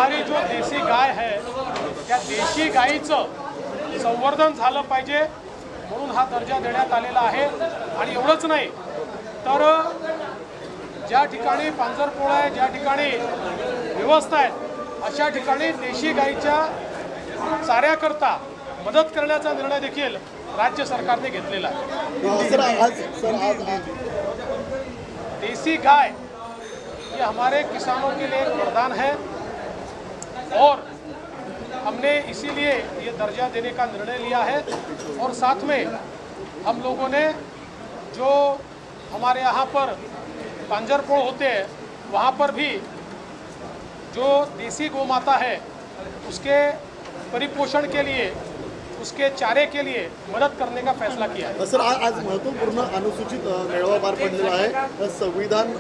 हमारी जो देसी गाय है त्या देशी गायीचं संवर्धन झालं पाहिजे म्हणून हा दर्जा देण्यात आलेला आहे। आणि एवढंच नाही तर ज्या ठिकाणी पांजरपोळ आहे, ज्या ठिकाणी व्यवस्था आहे, अशा ठिकाणी देशी गायीच्या चाऱ्याकरता मदत करण्याचा निर्णय देखील राज्य सरकारने घेतलेला आहे। देसी गाय ये हमारे किसानों के लिए एक वरदान है और हमने इसीलिए ये दर्जा देने का निर्णय लिया है। और साथ में हम लोगों ने जो हमारे यहाँ पर पांजरपोळ होते हैं वहाँ पर भी जो देसी गौ माता है उसके परिपोषण के लिए, उसके चारे के लिए मदद करने का फैसला किया है। सर आज महत्वपूर्ण अनुसूचित मेळावा पार पडलेला आहे। संविधान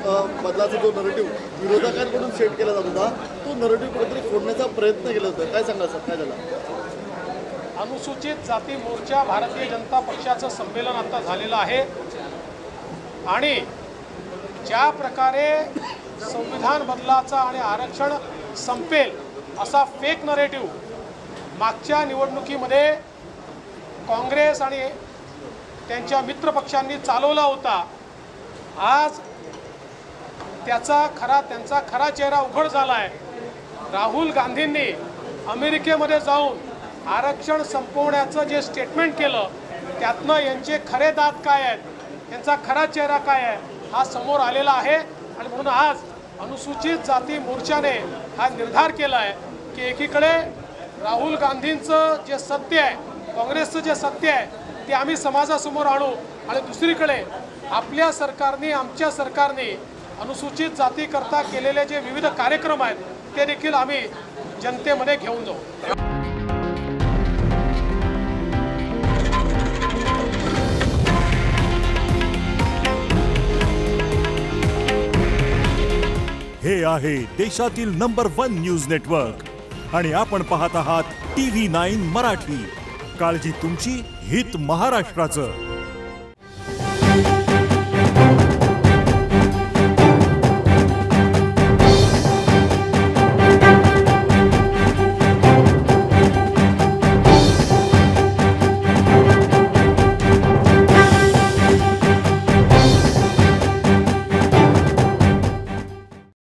बदलाचा जो नरेटिव्ह विरोधकांकडून सेट केला जात होता तो नरेटिव्ह कुठेतरी फोडण्याचा प्रयत्न केला होता, काय सांगा सर, काय झालं? अनुसूचित जाती मोर्चा भारतीय जनता पक्षाचं संमेलन आता झालेलं आहे आणि ज्या प्रकारे संविधान बदलाचा आणि आरक्षण संपेल असा फेक नरेटिव्ह मागच्या निवडणुकीमध्ये काँग्रेस आणि त्यांच्या मित्रपक्षांनी चालवला होता, आज त्यांचा खरा चेहरा उघड झाला आहे। राहुल गांधींनी अमेरिकेमध्ये जाऊन आरक्षण संपवण्याचं जे स्टेटमेंट केलं त्यातनं यांचे खरे दात काय आहेत, त्यांचा खरा चेहरा काय आहे हा समोर आलेला आहे। आणि म्हणून आज अनुसूचित जाती मोर्चाने हा निर्धार केला आहे की एकीकडे राहुल गांधींचं जे सत्य आहे, काँग्रेसचं जे सत्य आहे ते आम्ही समाजासमोर आणू आणि दुसरीकडे आपल्या सरकारने, आमच्या सरकारने अनुसूचित जातीकरता केलेले जे विविध कार्यक्रम आहेत ते देखील आम्ही जनतेमध्ये घेऊन जाऊ। हे आहे देशातील नंबर 1 न्यूज नेटवर्क आणि आपण पाहत आहात TV9 मराठी। काळजी तुमची, हित महाराष्ट्राचं।